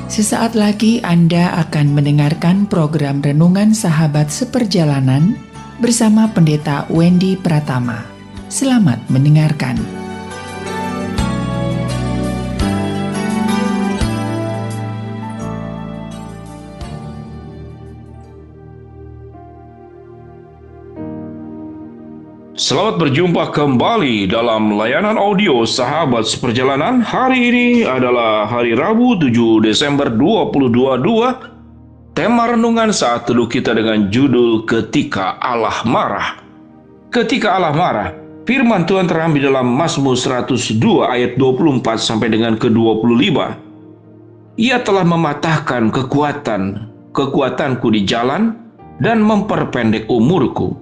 Sesaat lagi Anda akan mendengarkan program Renungan Sahabat Seperjalanan bersama Pendeta Wendy Pratama. Selamat mendengarkan. Selamat berjumpa kembali dalam layanan audio Sahabat Seperjalanan. Hari ini adalah hari Rabu 7 Desember 2022. Tema renungan saat teduh kita dengan judul Ketika Allah Marah. Ketika Allah marah, firman Tuhan terambil dalam Mazmur 102 ayat 24 sampai dengan ke-25. Ia telah mematahkan kekuatanku di jalan dan memperpendek umurku.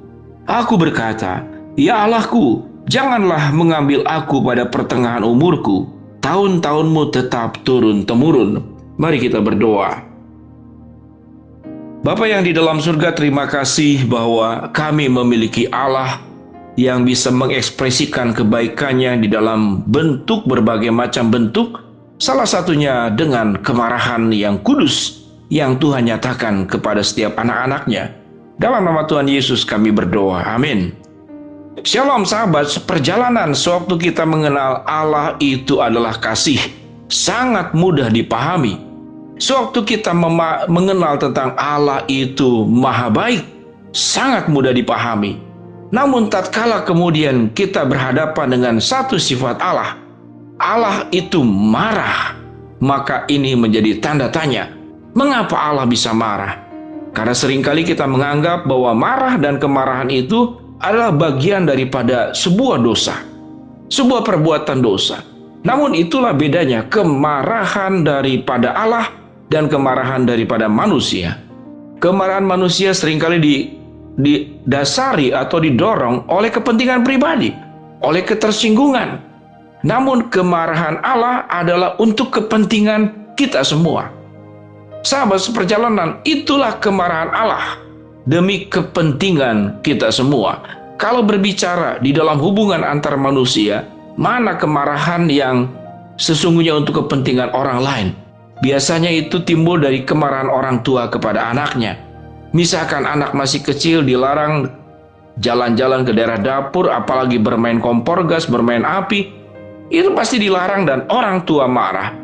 Aku berkata, ya Allahku, janganlah mengambil aku pada pertengahan umurku. Tahun-tahunmu tetap turun-temurun. Mari kita berdoa. Bapa yang di dalam surga, terima kasih bahwa kami memiliki Allah yang bisa mengekspresikan kebaikannya di dalam bentuk berbagai macam bentuk. Salah satunya dengan kemarahan yang kudus yang Tuhan nyatakan kepada setiap anak-anaknya. Dalam nama Tuhan Yesus kami berdoa. Amin. Shalom sahabat seperjalanan. Sewaktu kita mengenal Allah itu adalah kasih, sangat mudah dipahami. Sewaktu kita mengenal tentang Allah itu maha baik, sangat mudah dipahami. Namun tatkala kemudian kita berhadapan dengan satu sifat Allah, Allah itu marah, maka ini menjadi tanda tanya. Mengapa Allah bisa marah? Karena seringkali kita menganggap bahwa marah dan kemarahan itu adalah bagian daripada sebuah dosa, sebuah perbuatan dosa. Namun itulah bedanya kemarahan daripada Allah dan kemarahan daripada manusia. Kemarahan manusia seringkali didasari atau didorong oleh kepentingan pribadi, oleh ketersinggungan. Namun kemarahan Allah adalah untuk kepentingan kita semua. Sahabat seperjalanan, itulah kemarahan Allah demi kepentingan kita semua. Kalau berbicara di dalam hubungan antar manusia, mana kemarahan yang sesungguhnya untuk kepentingan orang lain? Biasanya itu timbul dari kemarahan orang tua kepada anaknya. Misalkan anak masih kecil dilarang jalan-jalan ke daerah dapur, apalagi bermain kompor gas, bermain api, itu pasti dilarang dan orang tua marah.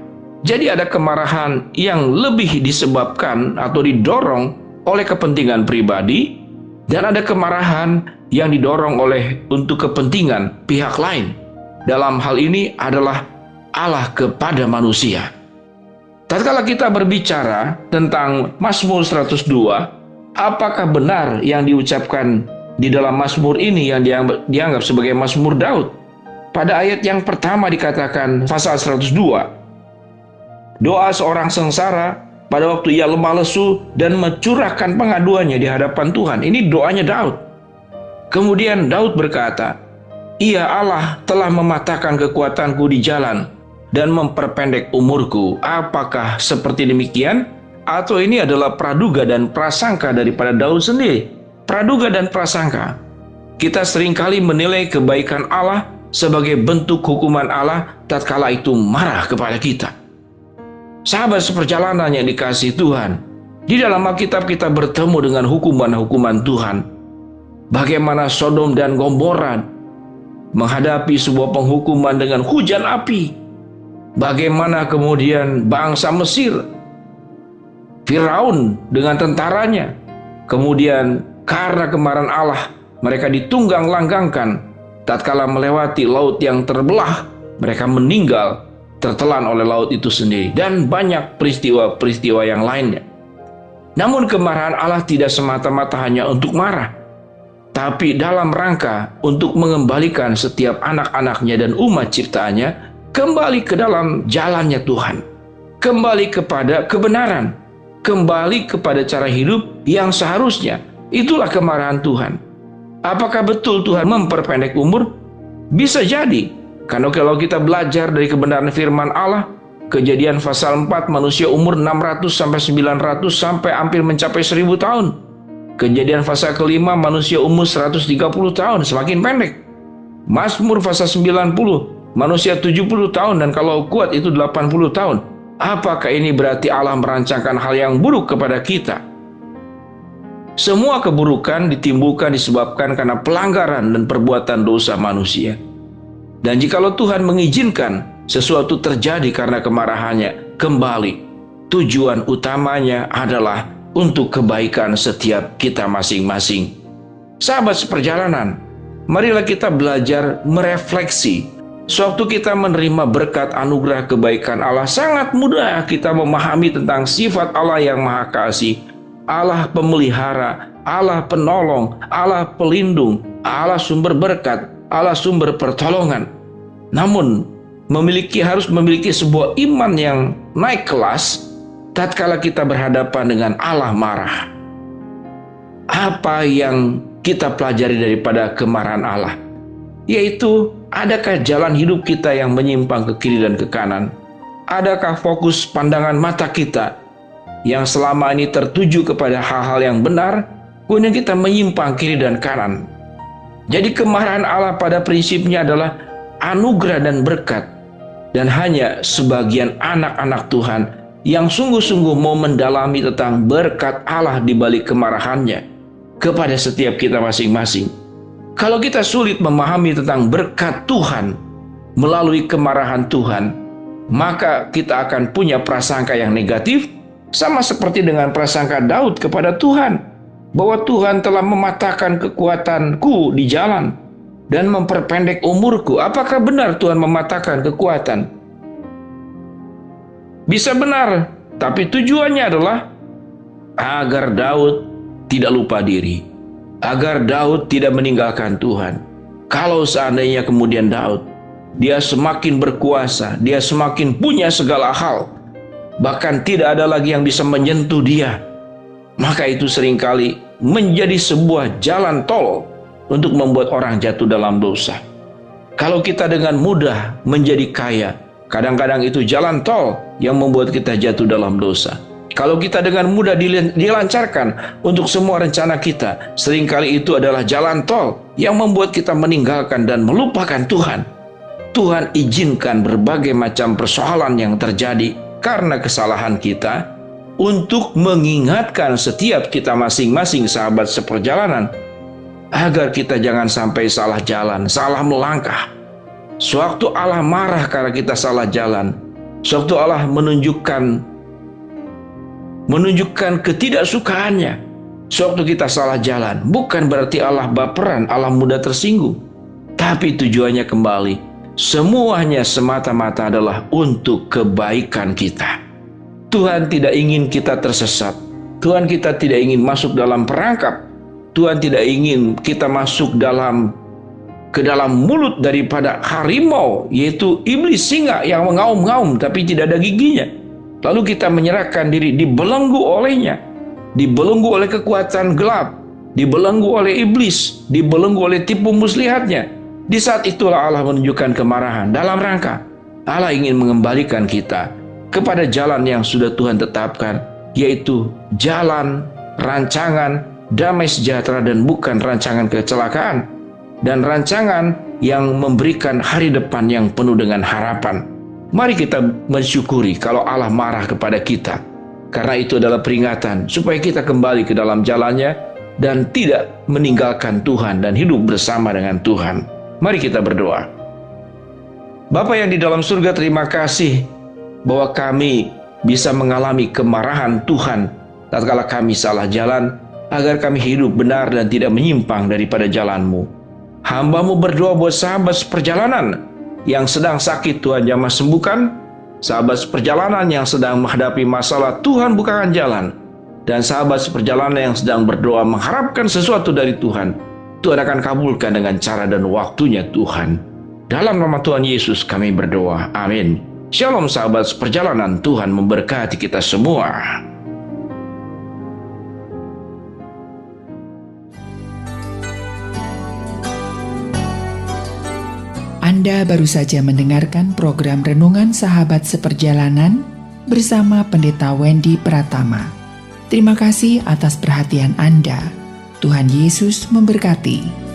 Jadi ada kemarahan yang lebih disebabkan atau didorong oleh kepentingan pribadi, dan ada kemarahan yang didorong oleh untuk kepentingan pihak lain. Dalam hal ini adalah Allah kepada manusia. Tatkala kita berbicara tentang Mazmur 102, apakah benar yang diucapkan di dalam Mazmur ini yang dianggap sebagai Mazmur Daud? Pada ayat yang pertama dikatakan pasal 102, doa seorang sengsara pada waktu ia lemah lesu dan mencurahkan pengaduannya di hadapan Tuhan. Ini doanya Daud. Kemudian Daud berkata, "Ya Allah telah mematahkan kekuatanku di jalan dan memperpendek umurku." Apakah seperti demikian? Atau ini adalah praduga dan prasangka daripada Daud sendiri? Praduga dan prasangka. Kita seringkali menilai kebaikan Allah sebagai bentuk hukuman Allah tatkala itu marah kepada kita. Sahabat seperjalanan yang dikasihi Tuhan, di dalam Alkitab kita bertemu dengan hukuman-hukuman Tuhan. Bagaimana Sodom dan Gomora menghadapi sebuah penghukuman dengan hujan api. Bagaimana kemudian bangsa Mesir, Firaun dengan tentaranya, kemudian karena kemarahan Allah, mereka ditunggang langgangkan. Tatkala melewati laut yang terbelah, mereka meninggal tertelan oleh laut itu sendiri, dan banyak peristiwa-peristiwa yang lainnya. Namun kemarahan Allah tidak semata-mata hanya untuk marah, tapi dalam rangka untuk mengembalikan setiap anak-anaknya dan umat ciptaannya kembali ke dalam jalannya Tuhan, kembali kepada kebenaran, kembali kepada cara hidup yang seharusnya. Itulah kemarahan Tuhan. Apakah betul Tuhan memperpendek umur? Bisa jadi. Karena kalau kita belajar dari kebenaran firman Allah, Kejadian pasal 4, manusia umur 600 sampai 900 sampai hampir mencapai 1000 tahun. Kejadian pasal kelima, manusia umur 130 tahun, semakin pendek. Mazmur pasal 90, manusia 70 tahun dan kalau kuat itu 80 tahun. Apakah ini berarti Allah merancangkan hal yang buruk kepada kita? Semua keburukan ditimbulkan disebabkan karena pelanggaran dan perbuatan dosa manusia. Dan jikalau Tuhan mengizinkan sesuatu terjadi karena kemarahannya, kembali tujuan utamanya adalah untuk kebaikan setiap kita masing-masing. Sahabat seperjalanan, marilah kita belajar merefleksi. Sewaktu kita menerima berkat anugerah kebaikan Allah, sangat mudah kita memahami tentang sifat Allah yang Maha Kasih, Allah pemelihara, Allah penolong, Allah pelindung, Allah sumber berkat, Allah sumber pertolongan. Namun, harus memiliki sebuah iman yang naik kelas tatkala kita berhadapan dengan Allah marah. Apa yang kita pelajari daripada kemarahan Allah? Yaitu, adakah jalan hidup kita yang menyimpang ke kiri dan ke kanan? Adakah fokus pandangan mata kita yang selama ini tertuju kepada hal-hal yang benar, kemudian kita menyimpang kiri dan kanan? Jadi kemarahan Allah pada prinsipnya adalah anugerah dan berkat, dan hanya sebagian anak-anak Tuhan yang sungguh-sungguh mau mendalami tentang berkat Allah di balik kemarahannya kepada setiap kita masing-masing. Kalau kita sulit memahami tentang berkat Tuhan melalui kemarahan Tuhan, maka kita akan punya prasangka yang negatif, sama seperti dengan prasangka Daud kepada Tuhan, bahwa Tuhan telah mematahkan kekuatanku di jalan dan memperpendek umurku. Apakah benar Tuhan mematahkan kekuatan? Bisa benar, tapi tujuannya adalah agar Daud tidak lupa diri, agar Daud tidak meninggalkan Tuhan. Kalau seandainya kemudian Daud, dia semakin berkuasa, dia semakin punya segala hal, bahkan tidak ada lagi yang bisa menyentuh dia, maka itu seringkali menjadi sebuah jalan tol untuk membuat orang jatuh dalam dosa. Kalau kita dengan mudah menjadi kaya, kadang-kadang itu jalan tol yang membuat kita jatuh dalam dosa. Kalau kita dengan mudah dilancarkan untuk semua rencana kita, seringkali itu adalah jalan tol yang membuat kita meninggalkan dan melupakan Tuhan. Tuhan izinkan berbagai macam persoalan yang terjadi karena kesalahan kita untuk mengingatkan setiap kita masing-masing sahabat seperjalanan agar kita jangan sampai salah jalan, salah melangkah. Sewaktu Allah marah karena kita salah jalan, sewaktu Allah menunjukkan ketidaksukaannya sewaktu kita salah jalan, bukan berarti Allah baperan, Allah mudah tersinggung, tapi tujuannya kembali semuanya semata-mata adalah untuk kebaikan kita. Tuhan tidak ingin kita tersesat, Tuhan kita tidak ingin masuk dalam perangkap, Tuhan tidak ingin kita masuk ke dalam mulut daripada harimau, yaitu iblis singa yang mengaum-ngaum tapi tidak ada giginya. Lalu kita menyerahkan diri, dibelenggu olehnya, dibelenggu oleh kekuatan gelap, dibelenggu oleh iblis, dibelenggu oleh tipu muslihatnya. Di saat itulah Allah menunjukkan kemarahan dalam rangka Allah ingin mengembalikan kita kepada jalan yang sudah Tuhan tetapkan, yaitu jalan rancangan damai sejahtera dan bukan rancangan kecelakaan, dan rancangan yang memberikan hari depan yang penuh dengan harapan. Mari kita mensyukuri kalau Allah marah kepada kita, karena itu adalah peringatan supaya kita kembali ke dalam jalannya dan tidak meninggalkan Tuhan dan hidup bersama dengan Tuhan. Mari kita berdoa. Bapa yang di dalam surga, terima kasih bahwa kami bisa mengalami kemarahan Tuhan tatkala kami salah jalan, agar kami hidup benar dan tidak menyimpang daripada jalan-Mu. Hamba-Mu berdoa buat sahabat seperjalanan yang sedang sakit, Tuhan jamah sembuhkan. Sahabat seperjalanan yang sedang menghadapi masalah, Tuhan bukakan jalan. Dan sahabat seperjalanan yang sedang berdoa mengharapkan sesuatu dari Tuhan, Tuhan akan kabulkan dengan cara dan waktunya Tuhan. Dalam nama Tuhan Yesus kami berdoa, amin. Shalom sahabat seperjalanan, Tuhan memberkati kita semua. Anda baru saja mendengarkan program Renungan Sahabat Seperjalanan bersama Pendeta Wendy Pratama. Terima kasih atas perhatian Anda. Tuhan Yesus memberkati.